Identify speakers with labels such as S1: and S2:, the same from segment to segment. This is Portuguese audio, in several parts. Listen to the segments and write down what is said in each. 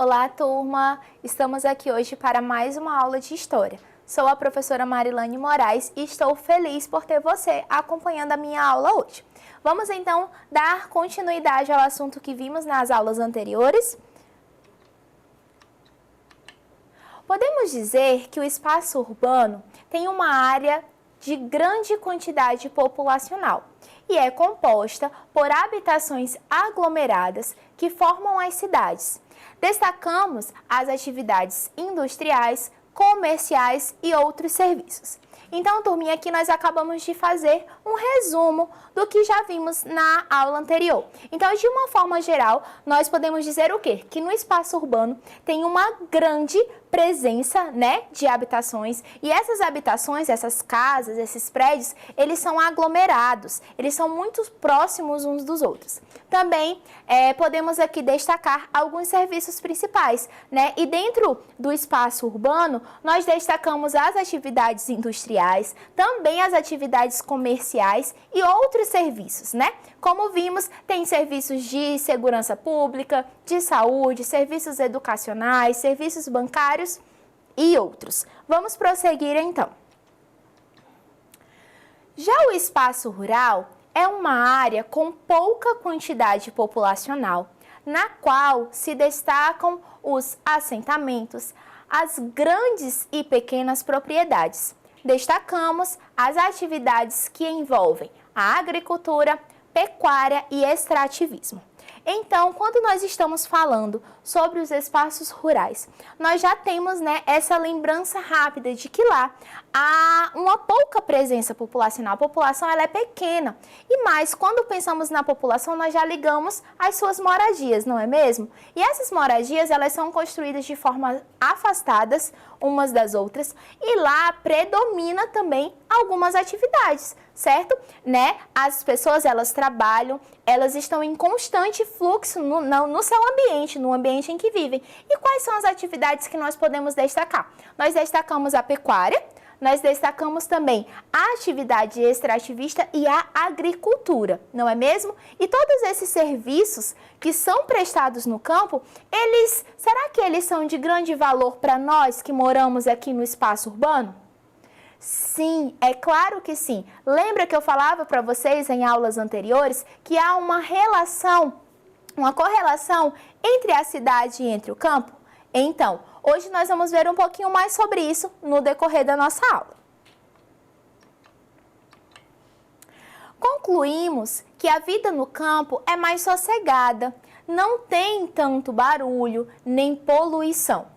S1: Olá, turma! Estamos aqui hoje para mais uma aula de História. Sou a professora Marilane Moraes e estou feliz por ter você acompanhando a minha aula hoje. Vamos então dar continuidade ao assunto que vimos nas aulas anteriores. Podemos dizer que o espaço urbano tem uma área de grande quantidade populacional e é composta por habitações aglomeradas que formam as cidades. Destacamos as atividades industriais, comerciais e outros serviços. Então, turminha, aqui nós acabamos de fazer um resumo do que já vimos na aula anterior. Então, de uma forma geral, nós podemos dizer o quê? Que no espaço urbano tem uma grande presença, de habitações, e essas habitações, essas casas, esses prédios, eles são aglomerados, eles são muito próximos uns dos outros. Também podemos aqui destacar alguns serviços principais, e dentro do espaço urbano, nós destacamos as atividades industriais, também as atividades comerciais e outros serviços, Como vimos, tem serviços de segurança pública, de saúde, serviços educacionais, serviços bancários e outros. Vamos prosseguir então. Já o espaço rural é uma área com pouca quantidade populacional, na qual se destacam os assentamentos, as grandes e pequenas propriedades. Destacamos as atividades que envolvem a agricultura, pecuária e extrativismo. Então, quando nós estamos falando sobre os espaços rurais, nós já temos essa lembrança rápida de que lá há uma pouca presença populacional. A população ela é pequena. E mais, quando pensamos na população, nós já ligamos as suas moradias, não é mesmo? E essas moradias, elas são construídas de forma afastadas umas das outras e lá predomina também algumas atividades, certo? As pessoas, elas trabalham, elas estão em constante fluxo no seu ambiente, no ambiente em que vivem. E quais são as atividades que nós podemos destacar? Nós destacamos a pecuária, nós destacamos também a atividade extrativista e a agricultura, não é mesmo? E todos esses serviços que são prestados no campo, será que eles são de grande valor para nós que moramos aqui no espaço urbano? Sim, é claro que sim. Lembra que eu falava para vocês em aulas anteriores que há uma correlação entre a cidade e entre o campo? Então, hoje nós vamos ver um pouquinho mais sobre isso no decorrer da nossa aula. Concluímos que a vida no campo é mais sossegada, não tem tanto barulho nem poluição.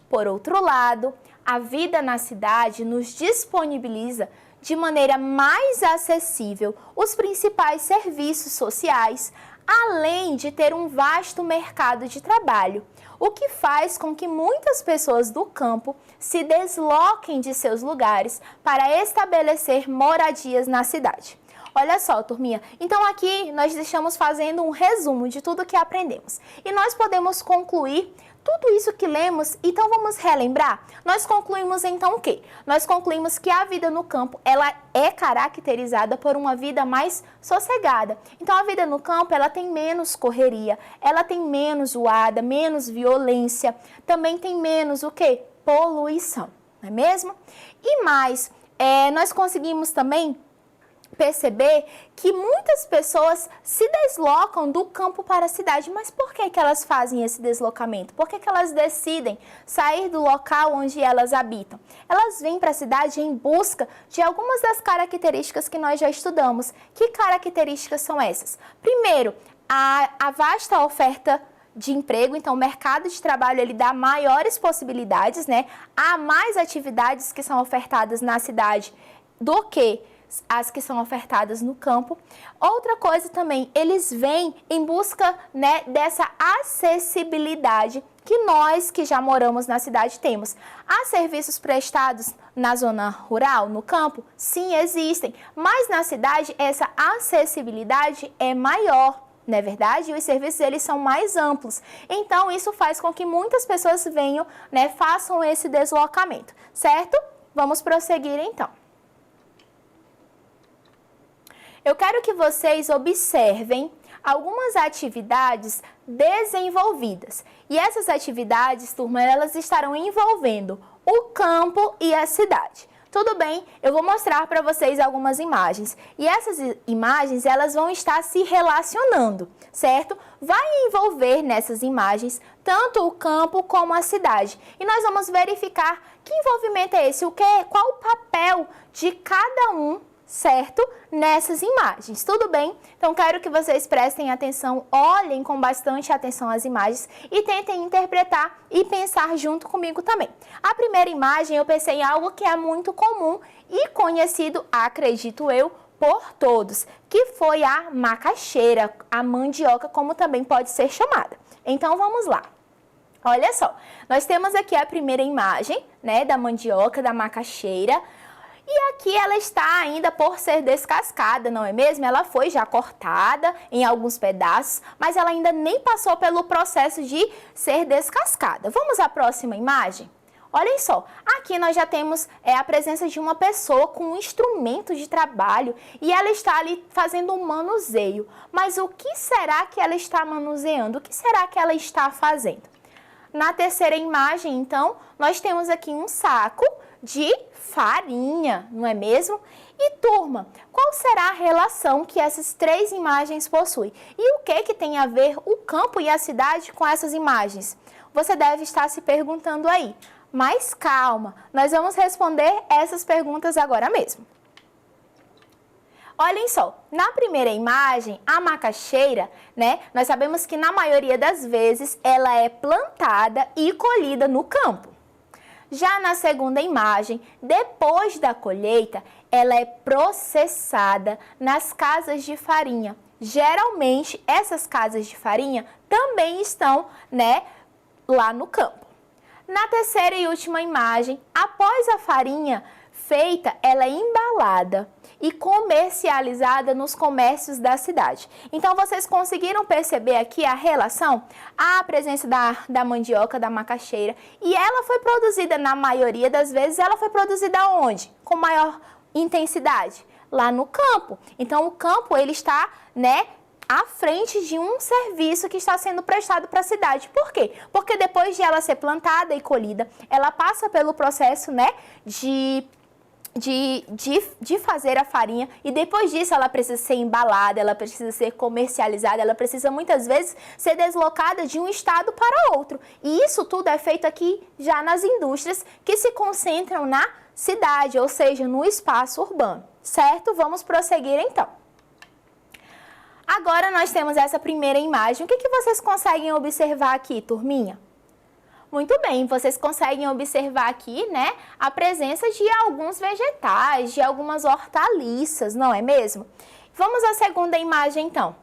S1: Por outro lado, a vida na cidade nos disponibiliza de maneira mais acessível os principais serviços sociais, além de ter um vasto mercado de trabalho, o que faz com que muitas pessoas do campo se desloquem de seus lugares para estabelecer moradias na cidade. Olha só, turminha, então aqui nós estamos fazendo um resumo de tudo que aprendemos. E nós podemos concluir tudo isso que lemos, então vamos relembrar? Nós concluímos então o quê? Nós concluímos que a vida no campo, ela é caracterizada por uma vida mais sossegada. Então a vida no campo, ela tem menos correria, ela tem menos zoada, menos violência, também tem menos o quê? Poluição, não é mesmo? E mais, nós conseguimos também perceber que muitas pessoas se deslocam do campo para a cidade. Mas por que elas fazem esse deslocamento? Por que elas decidem sair do local onde elas habitam? Elas vêm para a cidade em busca de algumas das características que nós já estudamos. Que características são essas? Primeiro, a vasta oferta de emprego, então o mercado de trabalho ele dá maiores possibilidades, Há mais atividades que são ofertadas na cidade do que as que são ofertadas no campo. Outra coisa também, eles vêm em busca dessa acessibilidade que nós que já moramos na cidade temos. Há serviços prestados na zona rural, no campo? Sim, existem, mas na cidade essa acessibilidade é maior. Não é verdade? E os serviços eles são mais amplos. Então, isso faz com que muitas pessoas venham, façam esse deslocamento, certo? Vamos prosseguir então. Eu quero que vocês observem algumas atividades desenvolvidas. E essas atividades, turma, elas estarão envolvendo o campo e a cidade. Tudo bem? Eu vou mostrar para vocês algumas imagens. E essas imagens, elas vão estar se relacionando, certo? Vai envolver nessas imagens tanto o campo como a cidade. E nós vamos verificar que envolvimento é esse, qual o papel de cada um, certo? Nessas imagens, tudo bem? Então, quero que vocês prestem atenção, olhem com bastante atenção as imagens e tentem interpretar e pensar junto comigo também. A primeira imagem, eu pensei em algo que é muito comum e conhecido, acredito eu, por todos, que foi a macaxeira, a mandioca, como também pode ser chamada. Então, vamos lá. Olha só, nós temos aqui a primeira imagem, né, da mandioca, da macaxeira. E aqui ela está ainda por ser descascada, não é mesmo? Ela foi já cortada em alguns pedaços, mas ela ainda nem passou pelo processo de ser descascada. Vamos à próxima imagem? Olhem só, aqui nós já temos a presença de uma pessoa com um instrumento de trabalho e ela está ali fazendo um manuseio. Mas o que será que ela está manuseando? O que será que ela está fazendo? Na terceira imagem, então, nós temos aqui um saco de farinha, não é mesmo? E turma, qual será a relação que essas três imagens possuem? E o que tem a ver o campo e a cidade com essas imagens? Você deve estar se perguntando aí, mas calma, nós vamos responder essas perguntas agora mesmo. Olhem só, na primeira imagem, a macaxeira, né? Nós sabemos que na maioria das vezes ela é plantada e colhida no campo. Já na segunda imagem, depois da colheita, ela é processada nas casas de farinha. Geralmente, essas casas de farinha também estão, né, lá no campo. Na terceira e última imagem, após a farinha feita, ela é embalada e comercializada nos comércios da cidade. Então, vocês conseguiram perceber aqui a relação? A presença da mandioca, da macaxeira, e ela foi produzida, na maioria das vezes, ela foi produzida onde? Com maior intensidade? Lá no campo. Então, o campo, ele está, né, à frente de um serviço que está sendo prestado para a cidade. Por quê? Porque depois de ela ser plantada e colhida, ela passa pelo processo, né, de fazer a farinha e depois disso ela precisa ser embalada, ela precisa ser comercializada, ela precisa muitas vezes ser deslocada de um estado para outro. E isso tudo é feito aqui já nas indústrias que se concentram na cidade, ou seja, no espaço urbano, certo? Vamos prosseguir então. Agora nós temos essa primeira imagem. O que vocês conseguem observar aqui, turminha? Muito bem, vocês conseguem observar aqui, né, a presença de alguns vegetais, de algumas hortaliças, não é mesmo? Vamos à segunda imagem, então.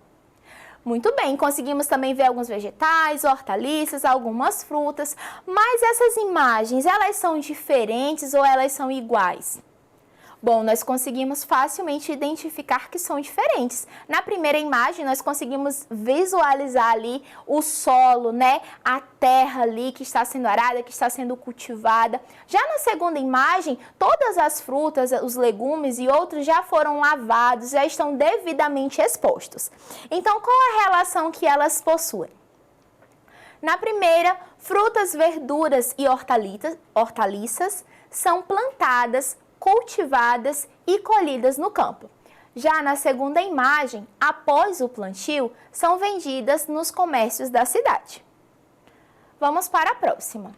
S1: Muito bem, conseguimos também ver alguns vegetais, hortaliças, algumas frutas, mas essas imagens, elas são diferentes ou elas são iguais? Bom, nós conseguimos facilmente identificar que são diferentes. Na primeira imagem, nós conseguimos visualizar ali o solo, né? A terra ali que está sendo arada, que está sendo cultivada. Já na segunda imagem, todas as frutas, os legumes e outros já foram lavados, já estão devidamente expostos. Então, qual a relação que elas possuem? Na primeira, frutas, verduras e hortaliças são plantadas, cultivadas e colhidas no campo. Já na segunda imagem, após o plantio, são vendidas nos comércios da cidade. Vamos para a próxima.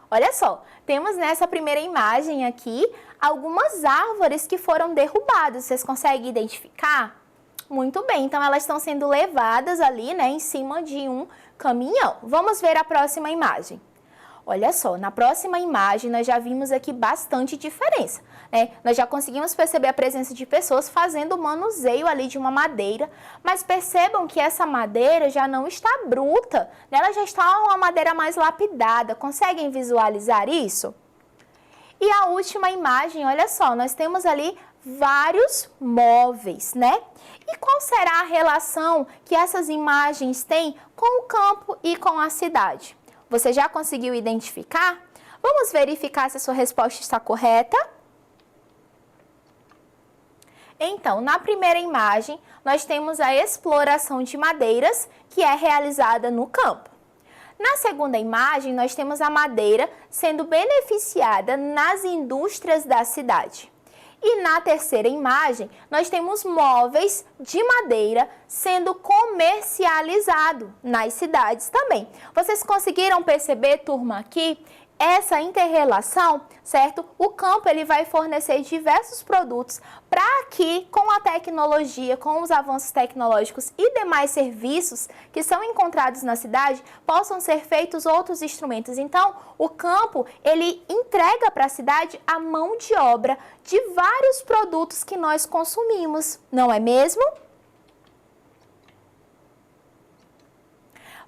S1: Olha só, temos nessa primeira imagem aqui algumas árvores que foram derrubadas. Vocês conseguem identificar? Muito bem, então elas estão sendo levadas ali, né, em cima de um caminhão. Vamos ver a próxima imagem. Olha só, na próxima imagem nós já vimos aqui bastante diferença, né? Nós já conseguimos perceber a presença de pessoas fazendo o manuseio ali de uma madeira, mas percebam que essa madeira já não está bruta, né? Ela já está uma madeira mais lapidada. Conseguem visualizar isso? E a última imagem, olha só, nós temos ali vários móveis, né? E qual será a relação que essas imagens têm com o campo e com a cidade? Você já conseguiu identificar? Vamos verificar se a sua resposta está correta. Então, na primeira imagem, nós temos a exploração de madeiras, que é realizada no campo. Na segunda imagem, nós temos a madeira sendo beneficiada nas indústrias da cidade. E na terceira imagem, nós temos móveis de madeira sendo comercializado nas cidades também. Vocês conseguiram perceber, turma, aqui essa inter-relação, certo? O campo ele vai fornecer diversos produtos para que, com a tecnologia, com os avanços tecnológicos e demais serviços que são encontrados na cidade, possam ser feitos outros instrumentos. Então, o campo, ele entrega para a cidade a mão de obra de vários produtos que nós consumimos, não é mesmo?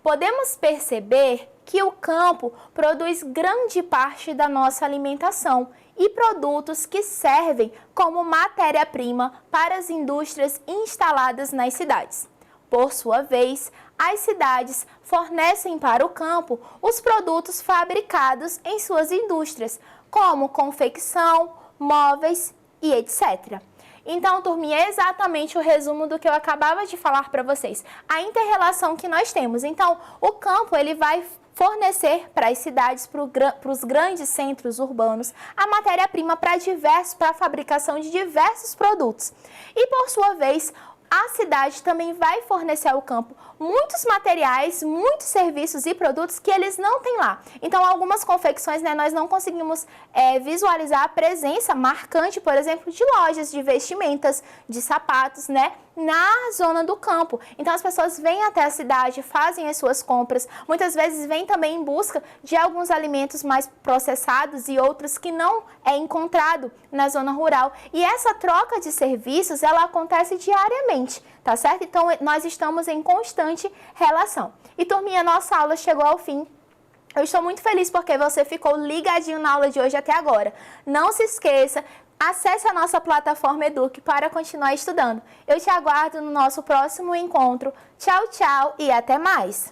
S1: Podemos perceber que o campo produz grande parte da nossa alimentação e produtos que servem como matéria-prima para as indústrias instaladas nas cidades. Por sua vez, as cidades fornecem para o campo os produtos fabricados em suas indústrias, como confecção, móveis e etc. Então, turminha, é exatamente o resumo do que eu acabava de falar para vocês. A inter-relação que nós temos. Então, o campo ele vai fornecer para as cidades, para os grandes centros urbanos, a matéria-prima para a fabricação de diversos produtos. E, por sua vez, a cidade também vai fornecer ao campo muitos materiais, muitos serviços e produtos que eles não têm lá. Então, algumas confecções, né, nós não conseguimos visualizar a presença marcante, por exemplo, de lojas de vestimentas, de sapatos, né, na zona do campo. Então, as pessoas vêm até a cidade, fazem as suas compras, muitas vezes vêm também em busca de alguns alimentos mais processados e outros que não é encontrado na zona rural. E essa troca de serviços, ela acontece diariamente, tá certo? Então, nós estamos em constante relação. E, turminha, nossa aula chegou ao fim. Eu estou muito feliz porque você ficou ligadinho na aula de hoje até agora. Não se esqueça, acesse a nossa plataforma Eduque para continuar estudando. Eu te aguardo no nosso próximo encontro. Tchau, tchau e até mais!